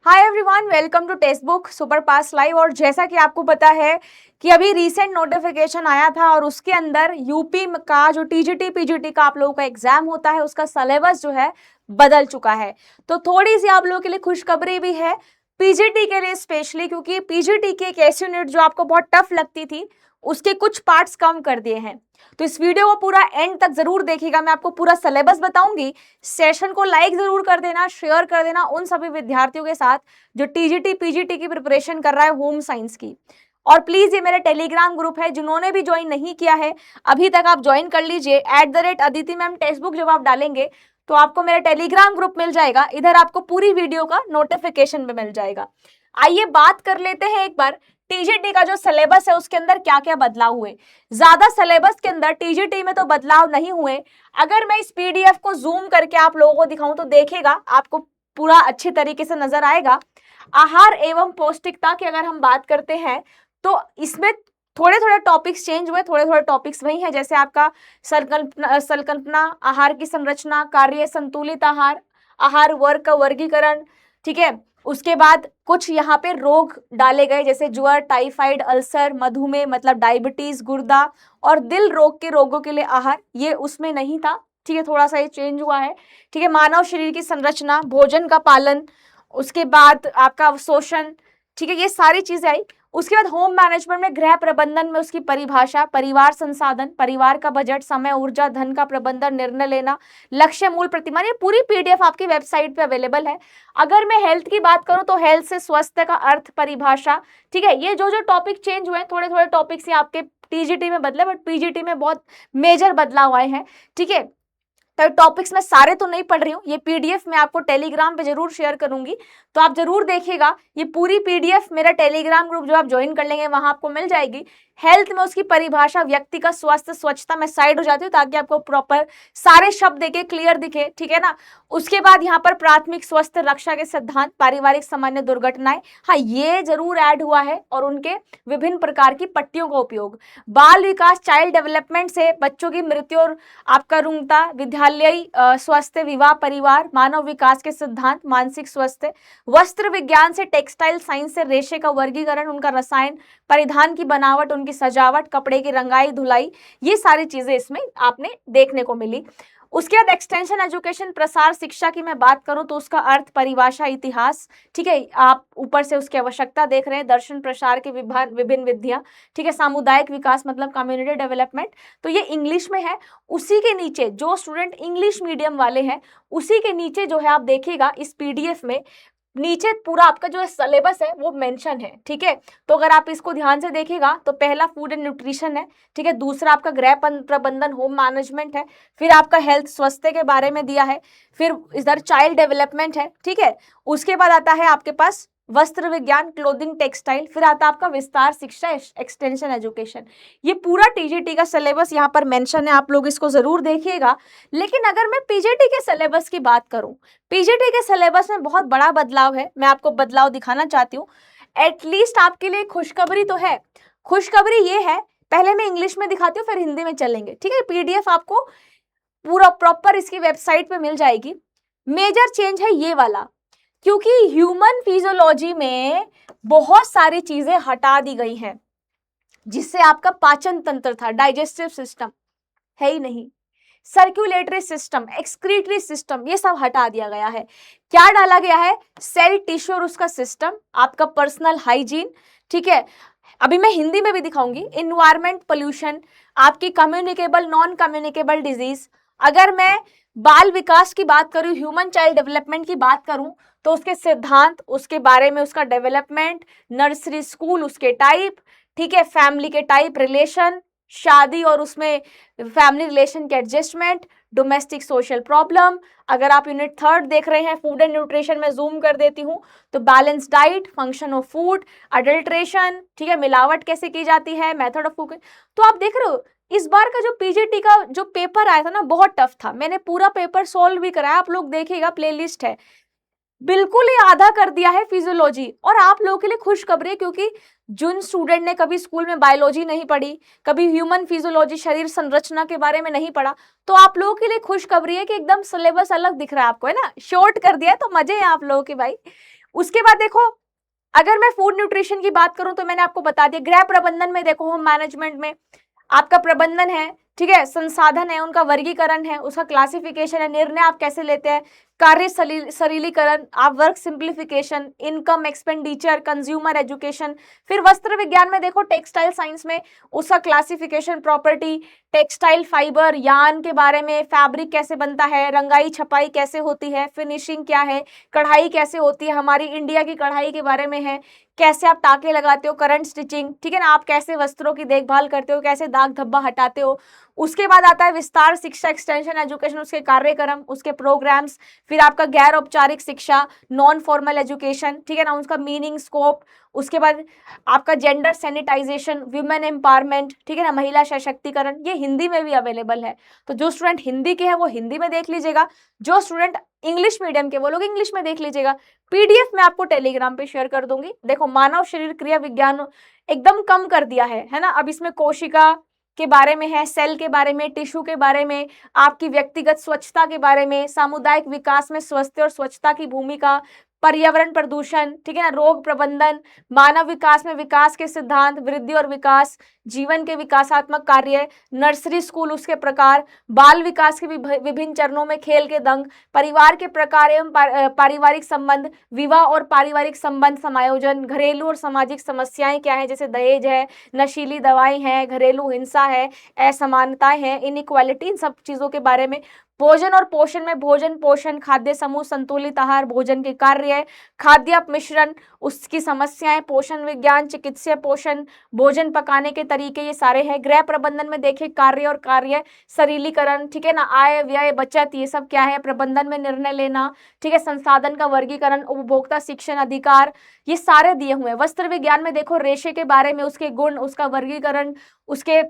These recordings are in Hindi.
Hi everyone, welcome to text book super pass live. और जैसा कि आपको पता है कि अभी रीसेंट नोटिफिकेशन आया था और उसके अंदर यूपी का जो टीजीटी पीजीटी का आप लोगों का एग्जाम होता है उसका सिलेबस जो है बदल चुका है। तो थोड़ी सी आप लोगों के लिए खुशखबरी भी है पीजीटी के लिए स्पेशली, क्योंकि पीजीटी की एक ऐसी यूनिट जो आपको बहुत टफ लगती थी उसके कुछ पार्ट्स कम कर दिए हैं। तो इस वीडियो को पूरा एंड तक जरूर देखिएगा, मैं आपको पूरा सिलेबस बताऊंगी। सेशन को लाइक जरूर कर देना, शेयर कर देना उन सभी विद्यार्थियों के साथ जो टीजीटी पीजीटी की प्रिपरेशन कर रहा है होम साइंस की। और प्लीज ये मेरा टेलीग्राम ग्रुप है, जिन्होंने भी ज्वाइन नहीं किया है अभी तक आप ज्वाइन कर लीजिए। @अदिति मैम टेक्स्ट बुक जब आप डालेंगे तो आपको मेरा टेलीग्राम ग्रुप मिल जाएगा, इधर आपको पूरी वीडियो का नोटिफिकेशन भी मिल जाएगा। आइए बात कर लेते हैं एक बार टीजीटी का जो सिलेबस है उसके अंदर क्या क्या बदलाव हुए। ज्यादा सिलेबस के अंदर टीजीटी में तो बदलाव नहीं हुए। अगर मैं इस पीडीएफ को जूम करके आप लोगों को दिखाऊं तो देखिएगा आपको पूरा अच्छी तरीके से नजर आएगा। आहार एवं पौष्टिकता की अगर हम बात करते हैं तो इसमें थोड़े थोड़े टॉपिक्स चेंज हुए, थोड़े थोड़े टॉपिक्स वही हैं, जैसे आपका संकल्पना, आहार की संरचना, कार्य संतुलित आहार, आहार वर्ग का वर्गीकरण, ठीक है। उसके बाद कुछ यहाँ पे रोग डाले गए जैसे ज्वर, टाइफाइड, अल्सर, मधुमेह मतलब डायबिटीज, गुर्दा और दिल रोग के रोगों के लिए आहार, ये उसमें नहीं था, ठीक है। थोड़ा सा ये चेंज हुआ है, ठीक है। मानव शरीर की संरचना, भोजन का पालन, उसके बाद आपका अवशोषण, ठीक है, ये सारी चीजें आई। उसके बाद होम मैनेजमेंट में गृह प्रबंधन में उसकी परिभाषा, परिवार संसाधन, परिवार का बजट, समय, ऊर्जा, धन का प्रबंधन, निर्णय लेना, लक्ष्य, मूल प्रतिमान, ये पूरी पीडीएफ आपकी वेबसाइट पे अवेलेबल है। अगर मैं हेल्थ की बात करूं तो हेल्थ से स्वास्थ्य का अर्थ, परिभाषा, ठीक है। ये जो जो टॉपिक चेंज हुए, थोड़े थोड़े टॉपिक्स ये आपके टीजीटी में बदले, बट पीजीटी में बहुत मेजर बदलाव आए हैं, ठीक है। तो टॉपिक्स मैं सारे तो नहीं पढ़ रही हूँ, ये पीडीएफ मैं आपको टेलीग्राम पे जरूर शेयर करूंगी, तो आप जरूर देखिएगा। ये पूरी पीडीएफ मेरा टेलीग्राम ग्रुप जो आप ज्वाइन कर लेंगे वहां आपको मिल जाएगी। हेल्थ में उसकी परिभाषा, व्यक्ति का स्वास्थ्य, स्वच्छता, मैं साइड हो जाती हूँ ताकि आपको प्रॉपर सारे शब्द देखे, क्लियर दिखे, ठीक है ना। उसके बाद यहाँ पर प्राथमिक स्वास्थ्य रक्षा के सिद्धांत, पारिवारिक सामान्य दुर्घटनाएं, हाँ ये जरूर ऐड हुआ है, और उनके विभिन्न प्रकार की पट्टियों का उपयोग। बाल विकास, चाइल्ड डेवलपमेंट से बच्चों की मृत्यु और आपका रुग्णता, विद्यालयी स्वास्थ्य, विवाह, परिवार, मानव विकास के सिद्धांत, मानसिक स्वास्थ्य, वस्त्र विज्ञान से टेक्सटाइल साइंस से रेशे का वर्गीकरण, उनका रसायन, परिधान की बनावट, उनकी सजावट, कपड़े की रंगाई धुलाई, ये सारी चीजें इसमें आपने देखने को मिली। उसके बाद एक्सटेंशन एजुकेशन, प्रसार शिक्षा की मैं बात करूं तो उसका अर्थ, परिभाषा, इतिहास, ठीक है। आप ऊपर से उसकी आवश्यकता देख रहे हैं, दर्शन प्रसार के विभिन्न विधियां, ठीक है। सामुदायिक विकास मतलब कम्युनिटी डेवलपमेंट, तो ये इंग्लिश में है। उसी के नीचे जो स्टूडेंट इंग्लिश मीडियम वाले हैं उसी के नीचे जो है आप देखिएगा इस पीडीएफ में नीचे पूरा आपका जो सिलेबस है वो मेंशन है, ठीक है। तो अगर आप इसको ध्यान से देखिएगा तो पहला फूड एंड न्यूट्रिशन है, ठीक है। दूसरा आपका गृह प्रबंधन, होम मैनेजमेंट है। फिर आपका हेल्थ, स्वास्थ्य के बारे में दिया है। फिर इधर चाइल्ड डेवलपमेंट है, ठीक है। उसके बाद आता है आपके पास वस्त्र विज्ञान, क्लोथिंग, टेक्सटाइल। फिर आता है आपका विस्तार शिक्षा, एक्सटेंशन एजुकेशन। ये पूरा टीजीटी का सिलेबस यहाँ पर मेंशन है, आप लोग इसको जरूर देखिएगा। लेकिन अगर मैं पीजीटी के सिलेबस की बात करूं, पीजीटी के सिलेबस में बहुत बड़ा बदलाव है, मैं आपको बदलाव दिखाना चाहती हूँ। एटलीस्ट आपके लिए खुशखबरी तो है। खुशखबरी ये है, पहले मैं इंग्लिश में दिखाती हूँ फिर हिंदी में चलेंगे, ठीक है। पीडीएफ आपको पूरा प्रॉपर इसकी वेबसाइट पे मिल जाएगी। मेजर चेंज है ये वाला, क्योंकि ह्यूमन फिजियोलॉजी में बहुत सारी चीजें हटा दी गई हैं, जिससे आपका पाचन तंत्र था, डाइजेस्टिव सिस्टम है ही नहीं, सर्कुलेटरी सिस्टम, एक्सक्रीटरी सिस्टम, ये सब हटा दिया गया है। क्या डाला गया है? सेल, टिश्यू और उसका सिस्टम, आपका पर्सनल हाइजीन, ठीक है। अभी मैं हिंदी में भी दिखाऊंगी। इन्वायरमेंट, पोल्यूशन, आपकी कम्युनिकेबल, नॉन कम्युनिकेबल डिजीज। अगर मैं बाल विकास की बात करूं, ह्यूमन चाइल्ड डेवलपमेंट की बात करूं, तो उसके सिद्धांत, उसके बारे में, उसका डेवलपमेंट, नर्सरी स्कूल, उसके टाइप, ठीक है, फैमिली के टाइप, रिलेशन, शादी और उसमें फैमिली रिलेशन के एडजस्टमेंट, डोमेस्टिक सोशल प्रॉब्लम। अगर आप यूनिट 3 देख रहे हैं, फूड एंड न्यूट्रिशन में जूम कर देती हूँ तो balance diet, function of food, adulteration, ठीक है, मिलावट कैसे की जाती है, मेथड ऑफ कुकिंग। तो आप देख रहे हो इस बार का जो पीजीटी का जो पेपर आया था ना बहुत टफ था, मैंने पूरा पेपर सोल्व भी कराया, आप लोग देखिएगा प्लेलिस्ट है, बिल्कुल ही आधा कर दिया है फिजियोलॉजी। और आप लोगों के लिए खुशखबरी है, क्योंकि जिन स्टूडेंट ने कभी स्कूल में बायोलॉजी नहीं पढ़ी, कभी ह्यूमन फिजियोलॉजी, शरीर संरचना के बारे में नहीं पढ़ा, तो आप लोगों के लिए खुशखबरी है कि एकदम सिलेबस अलग दिख रहा है आपको, है ना, शॉर्ट कर दिया है, तो मजे हैं आप लोगों के भाई। उसके बाद देखो, अगर मैं फूड न्यूट्रिशन की बात करूं तो मैंने आपको बता दिया, गृह प्रबंधन में देखो, होम मैनेजमेंट में आपका प्रबंधन है, ठीक है, संसाधन है, उनका वर्गीकरण है, उसका क्लासिफिकेशन है, निर्णय आप कैसे लेते हैं, कार्य सरलीकरण, आप work simplification, income expenditure, consumer education. फिर वस्त्र विज्ञान में देखो, टेक्सटाइल साइंस में उसका classification, property, textile fibre, yarn के बारे में, फैब्रिक कैसे बनता है, रंगाई छपाई कैसे होती है, फिनिशिंग क्या है, कढ़ाई कैसे होती है, हमारी इंडिया की कढ़ाई के बारे में है, कैसे आप टाके लगाते हो, करंट स्टिचिंग, ठीक है ना, आप कैसे वस्त्रों की देखभाल करते हो, कैसे दाग धब्बा हटाते हो। उसके बाद आता है विस्तार शिक्षा, एक्सटेंशन एजुकेशन, उसके कार्यक्रम, उसके प्रोग्राम्स। फिर आपका गैर औपचारिक शिक्षा, नॉन फॉर्मल एजुकेशन, ठीक है ना, उसका मीनिंग, स्कोप। उसके बाद आपका जेंडर सैनिटाइजेशन, वुमेन एम्पावरमेंट, ठीक है ना, महिला सशक्तिकरण, ये हिंदी में भी अवेलेबल है। तो जो स्टूडेंट हिंदी के हैं वो हिंदी में देख लीजिएगा, जो स्टूडेंट इंग्लिश मीडियम के वो लोग इंग्लिश में देख लीजिएगा। पीडीएफ में आपको टेलीग्राम पे शेयर कर दूंगी। देखो, मानव शरीर क्रिया विज्ञान एकदम कम कर दिया है ना। अब इसमें कोशिका के बारे में है, सेल के बारे में, टिश्यू के बारे में, आपकी व्यक्तिगत स्वच्छता के बारे में, सामुदायिक विकास में स्वास्थ्य और स्वच्छता की भूमिका, पर्यावरण प्रदूषण, ठीक है ना, रोग प्रबंधन, मानव विकास में विकास के सिद्धांत, वृद्धि और विकास, जीवन के विकासात्मक कार्य, नर्सरी स्कूल उसके प्रकार, बाल विकास के विभिन्न चरणों में खेल के दंग, परिवार के प्रकार एवं पारिवारिक संबंध, विवाह और पारिवारिक संबंध समायोजन, घरेलू और सामाजिक समस्याएं क्या है, जैसे दहेज है, नशीली दवाएं हैं, घरेलू हिंसा है, असमानताएं हैं, इनइक्वालिटी, इन सब चीजों के बारे में। भोजन और पोषण में भोजन, पोषण, खाद्य समूह, संतुलित आहार, भोजन के कार्य, खाद्य अपमिश्रण, उसकी समस्याएं, पोषण विज्ञान, चिकित्सीय पोषण, भोजन पकाने के तरीके, ये सारे हैं। गृह प्रबंधन में देखिए कार्य और कार्य सरलीकरण, ठीक है ना, आय व्यय बचत, ये सब क्या है, प्रबंधन में निर्णय लेना, ठीक है, संसाधन का वर्गीकरण, उपभोक्ता शिक्षण अधिकार, ये सारे दिए हुए हैं। वस्त्र विज्ञान में देखो रेशे के बारे में, उसके गुण, उसका वर्गीकरण, उसके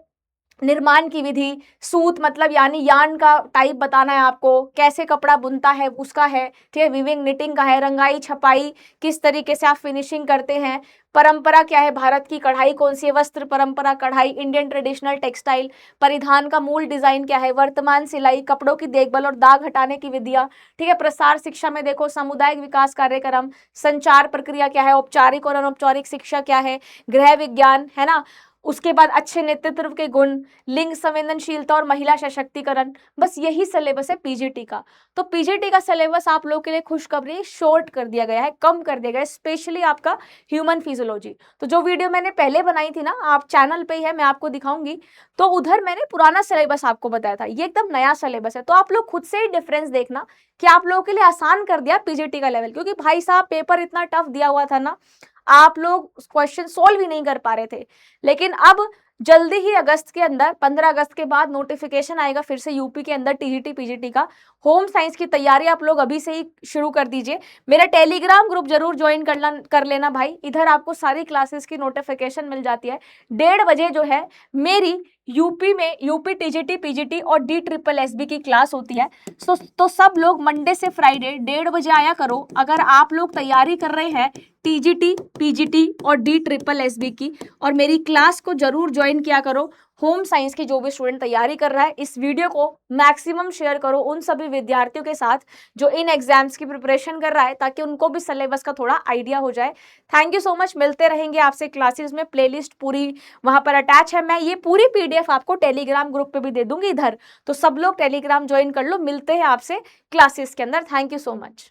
निर्माण की विधि, सूत मतलब यानी यार्न का टाइप बताना है आपको, कैसे कपड़ा बुनता है उसका है, ठीक है, वीविंग निटिंग का है, रंगाई छपाई किस तरीके से आप फिनिशिंग करते हैं, परंपरा क्या है, भारत की कढ़ाई कौन सी है, वस्त्र परंपरा कढ़ाई, इंडियन ट्रेडिशनल टेक्सटाइल, परिधान का मूल डिजाइन क्या है, वर्तमान सिलाई, कपड़ों की देखभाल और दाग हटाने की विधियां, ठीक है। प्रसार शिक्षा में देखो सामुदायिक विकास कार्यक्रम, संचार प्रक्रिया क्या है, औपचारिक और अनौपचारिक शिक्षा क्या है, गृह विज्ञान, है ना। उसके बाद अच्छे नेतृत्व के गुण, लिंग संवेदनशीलता और महिला सशक्तिकरण, बस यही सिलेबस है पीजीटी का। तो पीजीटी का सिलेबस आप लोगों के लिए खुशखबरी, शॉर्ट कर दिया गया है, कम कर दिया गया है, स्पेशली आपका ह्यूमन फिजियोलॉजी। तो जो वीडियो मैंने पहले बनाई थी ना, आप चैनल पे ही है, मैं आपको दिखाऊंगी, तो उधर मैंने पुराना सिलेबस आपको बताया था, ये एकदम नया सिलेबस है। तो आप लोग खुद से ही डिफरेंस देखना कि आप लोगों के लिए आसान कर दिया पीजीटी का लेवल, क्योंकि भाई साहब पेपर इतना टफ दिया हुआ था ना, आप लोग क्वेश्चन सोल्व ही नहीं कर पा रहे थे। लेकिन अब जल्दी ही अगस्त के अंदर, 15 अगस्त के बाद नोटिफिकेशन आएगा फिर से यूपी के अंदर टीजीटी पीजीटी का। होम साइंस की तैयारी आप लोग अभी से ही शुरू कर दीजिए। मेरा टेलीग्राम ग्रुप जरूर ज्वाइन कर लेना भाई, इधर आपको सारी क्लासेस की नोटिफिकेशन मिल जाती है। 1:30 बजे जो है मेरी यूपी में यूपी टीजीटी पीजीटी और DSSB की क्लास होती है। तो सब लोग मंडे से फ्राइडे 1:30 बजे आया करो। अगर आप लोग तैयारी कर रहे हैं टीजीटी पीजीटी और DSSB की, और मेरी क्लास को जरूर ज्वाइन किया करो। होम साइंस की जो भी स्टूडेंट तैयारी कर रहा है, इस वीडियो को मैक्सिमम शेयर करो उन सभी विद्यार्थियों के साथ जो इन एग्जाम्स की प्रिपरेशन कर रहा है, ताकि उनको भी सिलेबस का थोड़ा आइडिया हो जाए। थैंक यू सो मच, मिलते रहेंगे आपसे क्लासेस में। प्लेलिस्ट पूरी वहां पर अटैच है, मैं ये पूरी पीडीएफ आपको टेलीग्राम ग्रुप पे भी दे दूंगी इधर, तो सब लोग टेलीग्राम ज्वाइन कर लो। मिलते हैं आपसे क्लासेस के अंदर। Thank you so much.